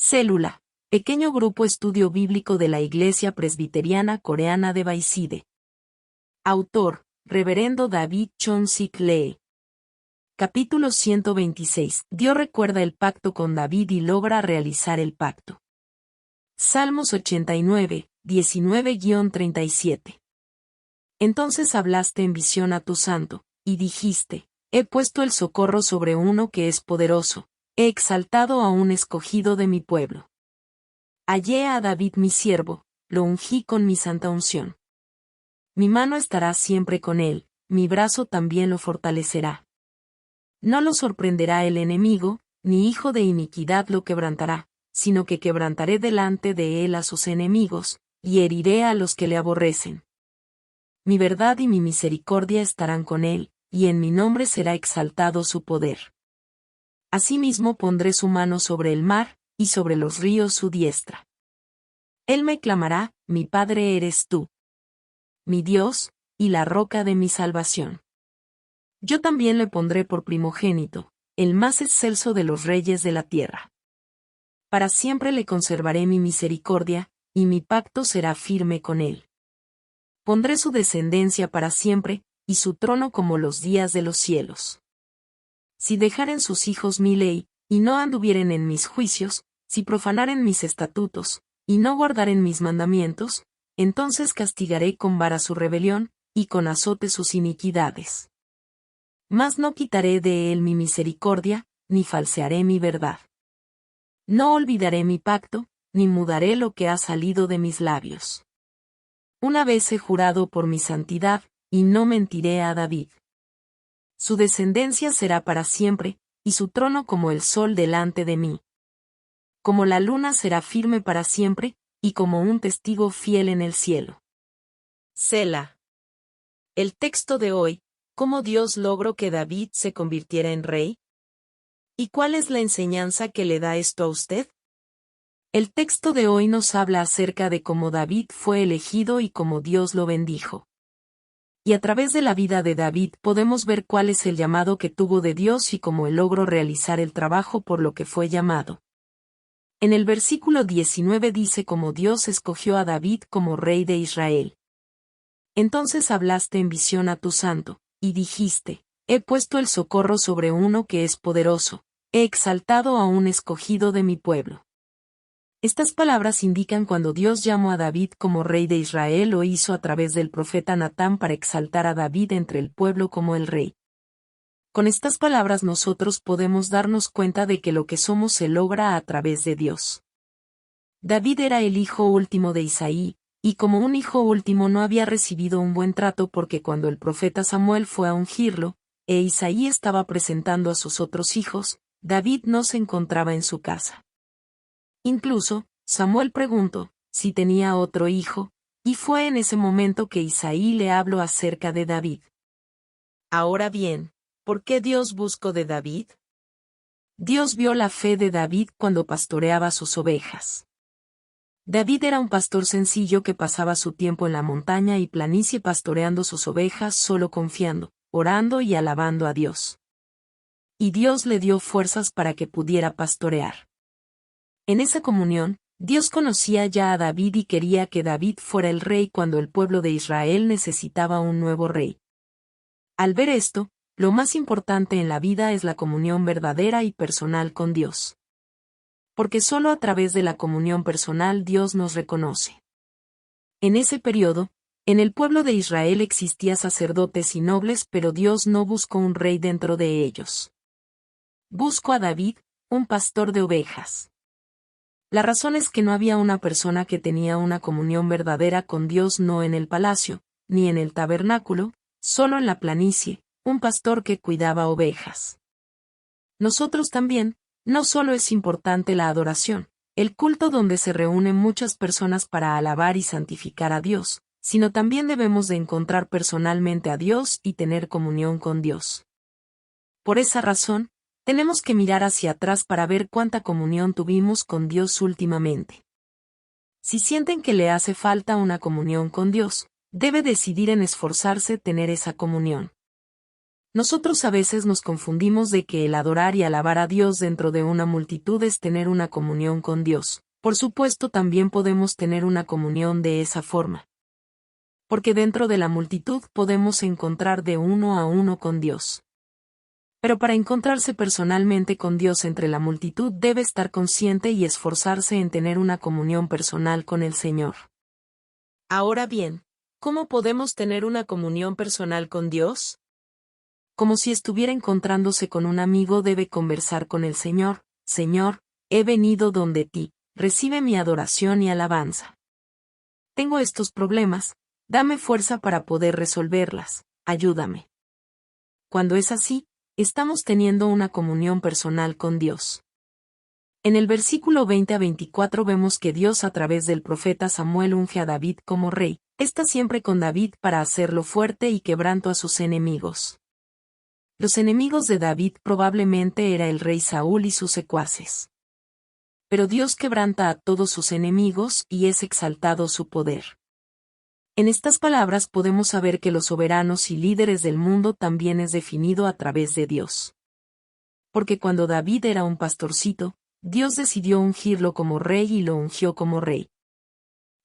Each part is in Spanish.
Célula. Pequeño grupo estudio bíblico de la Iglesia Presbiteriana Coreana de Baiside. Autor, Reverendo David Chon-sik Lee. Capítulo 126. Dios recuerda el pacto con David y logra realizar el pacto. Salmos 89, 19-37. Entonces hablaste en visión a tu santo, y dijiste, he puesto el socorro sobre uno que es poderoso, he exaltado a un escogido de mi pueblo. Hallé a David mi siervo, lo ungí con mi santa unción. Mi mano estará siempre con él, mi brazo también lo fortalecerá. No lo sorprenderá el enemigo, ni hijo de iniquidad lo quebrantará, sino que quebrantaré delante de él a sus enemigos, y heriré a los que le aborrecen. Mi verdad y mi misericordia estarán con él, y en mi nombre será exaltado su poder. Asimismo pondré su mano sobre el mar, y sobre los ríos su diestra. Él me clamará, mi Padre eres tú. Mi Dios, y la roca de mi salvación. Yo también le pondré por primogénito, el más excelso de los reyes de la tierra. Para siempre le conservaré mi misericordia, y mi pacto será firme con él. Pondré su descendencia para siempre, y su trono como los días de los cielos. Si dejaren sus hijos mi ley, y no anduvieren en mis juicios, si profanaren mis estatutos, y no guardaren mis mandamientos, entonces castigaré con vara su rebelión, y con azote sus iniquidades. Mas no quitaré de él mi misericordia, ni falsearé mi verdad. No olvidaré mi pacto, ni mudaré lo que ha salido de mis labios. Una vez he jurado por mi santidad, y no mentiré a David. Su descendencia será para siempre, y su trono como el sol delante de mí. Como la luna será firme para siempre, y como un testigo fiel en el cielo. Selah. El texto de hoy, ¿cómo Dios logró que David se convirtiera en rey? ¿Y cuál es la enseñanza que le da esto a usted? El texto de hoy nos habla acerca de cómo David fue elegido y cómo Dios lo bendijo. Y a través de la vida de David podemos ver cuál es el llamado que tuvo de Dios y cómo él logró realizar el trabajo por lo que fue llamado. En el versículo 19 dice cómo Dios escogió a David como rey de Israel. Entonces hablaste en visión a tu santo, y dijiste, he puesto el socorro sobre uno que es poderoso, he exaltado a un escogido de mi pueblo. Estas palabras indican cuando Dios llamó a David como rey de Israel lo hizo a través del profeta Natán para exaltar a David entre el pueblo como el rey. Con estas palabras nosotros podemos darnos cuenta de que lo que somos se logra a través de Dios. David era el hijo último de Isaí, y como un hijo último no había recibido un buen trato porque cuando el profeta Samuel fue a ungirlo, e Isaí estaba presentando a sus otros hijos, David no se encontraba en su casa. Incluso, Samuel preguntó si tenía otro hijo, y fue en ese momento que Isaí le habló acerca de David. Ahora bien, ¿por qué Dios buscó de David? Dios vio la fe de David cuando pastoreaba sus ovejas. David era un pastor sencillo que pasaba su tiempo en la montaña y planicie pastoreando sus ovejas solo confiando, orando y alabando a Dios. Y Dios le dio fuerzas para que pudiera pastorear. En esa comunión, Dios conocía ya a David y quería que David fuera el rey cuando el pueblo de Israel necesitaba un nuevo rey. Al ver esto, lo más importante en la vida es la comunión verdadera y personal con Dios. Porque solo a través de la comunión personal Dios nos reconoce. En ese periodo, en el pueblo de Israel existían sacerdotes y nobles, pero Dios no buscó un rey dentro de ellos. Buscó a David, un pastor de ovejas. La razón es que no había una persona que tenía una comunión verdadera con Dios no en el palacio, ni en el tabernáculo, solo en la planicie, un pastor que cuidaba ovejas. Nosotros también, no solo es importante la adoración, el culto donde se reúnen muchas personas para alabar y santificar a Dios, sino también debemos de encontrar personalmente a Dios y tener comunión con Dios. Por esa razón, tenemos que mirar hacia atrás para ver cuánta comunión tuvimos con Dios últimamente. Si sienten que le hace falta una comunión con Dios, debe decidir en esforzarse tener esa comunión. Nosotros a veces nos confundimos de que el adorar y alabar a Dios dentro de una multitud es tener una comunión con Dios. Por supuesto, también podemos tener una comunión de esa forma. Porque dentro de la multitud podemos encontrar de uno a uno con Dios. Pero para encontrarse personalmente con Dios entre la multitud debe estar consciente y esforzarse en tener una comunión personal con el Señor. Ahora bien, ¿cómo podemos tener una comunión personal con Dios? Como si estuviera encontrándose con un amigo, debe conversar con el Señor. Señor, he venido donde ti, recibe mi adoración y alabanza. Tengo estos problemas, dame fuerza para poder resolverlas, ayúdame. Cuando es así, estamos teniendo una comunión personal con Dios. En el versículo 20 a 24 vemos que Dios a través del profeta Samuel unge a David como rey, está siempre con David para hacerlo fuerte y quebranto a sus enemigos. Los enemigos de David probablemente era el rey Saúl y sus secuaces. Pero Dios quebranta a todos sus enemigos y es exaltado su poder. En estas palabras podemos saber que los soberanos y líderes del mundo también es definido a través de Dios. Porque cuando David era un pastorcito, Dios decidió ungirlo como rey y lo ungió como rey.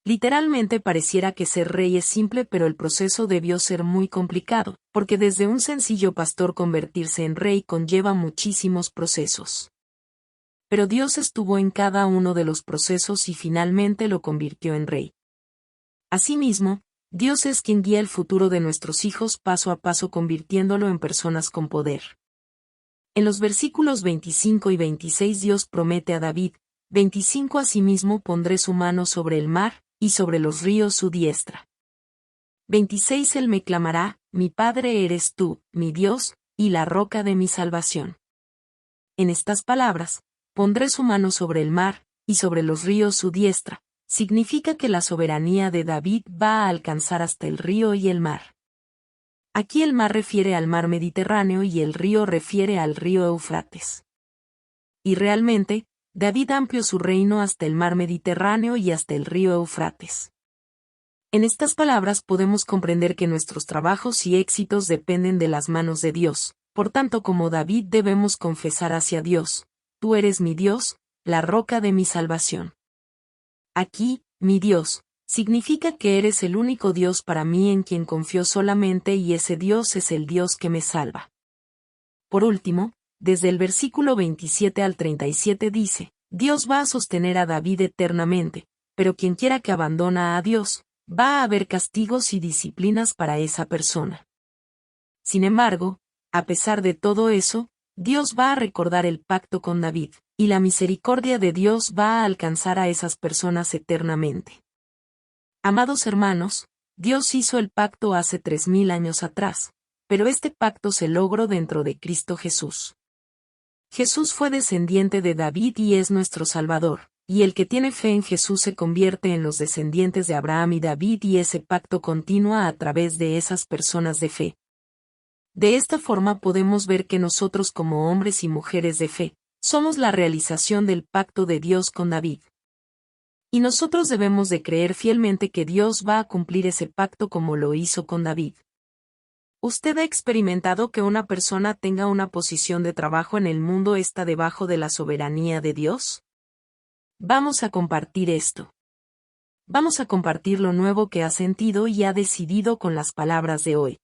Literalmente pareciera que ser rey es simple, pero el proceso debió ser muy complicado, porque desde un sencillo pastor convertirse en rey conlleva muchísimos procesos. Pero Dios estuvo en cada uno de los procesos y finalmente lo convirtió en rey. Asimismo, Dios es quien guía el futuro de nuestros hijos paso a paso convirtiéndolo en personas con poder. En los versículos 25 y 26 Dios promete a David, 25 Asimismo pondré su mano sobre el mar, y sobre los ríos su diestra. 26 Él me clamará, mi Padre eres tú, mi Dios, y la roca de mi salvación. En estas palabras, pondré su mano sobre el mar, y sobre los ríos su diestra, significa que la soberanía de David va a alcanzar hasta el río y el mar. Aquí el mar refiere al mar Mediterráneo y el río refiere al río Éufrates. Y realmente, David amplió su reino hasta el mar Mediterráneo y hasta el río Éufrates. En estas palabras podemos comprender que nuestros trabajos y éxitos dependen de las manos de Dios, por tanto como David debemos confesar hacia Dios, tú eres mi Dios, la roca de mi salvación. Aquí, mi Dios, significa que eres el único Dios para mí en quien confío solamente y ese Dios es el Dios que me salva. Por último, desde el versículo 27 al 37 dice, Dios va a sostener a David eternamente, pero quien quiera que abandona a Dios, va a haber castigos y disciplinas para esa persona. Sin embargo, a pesar de todo eso, Dios va a recordar el pacto con David, y la misericordia de Dios va a alcanzar a esas personas eternamente. Amados hermanos, Dios hizo el pacto hace 3000 años atrás, pero este pacto se logró dentro de Cristo Jesús. Jesús fue descendiente de David y es nuestro Salvador, y el que tiene fe en Jesús se convierte en los descendientes de Abraham y David y ese pacto continúa a través de esas personas de fe. De esta forma podemos ver que nosotros como hombres y mujeres de fe, somos la realización del pacto de Dios con David. Y nosotros debemos de creer fielmente que Dios va a cumplir ese pacto como lo hizo con David. ¿Usted ha experimentado que una persona tenga una posición de trabajo en el mundo está debajo de la soberanía de Dios? Vamos a compartir esto. Vamos a compartir lo nuevo que ha sentido y ha decidido con las palabras de hoy.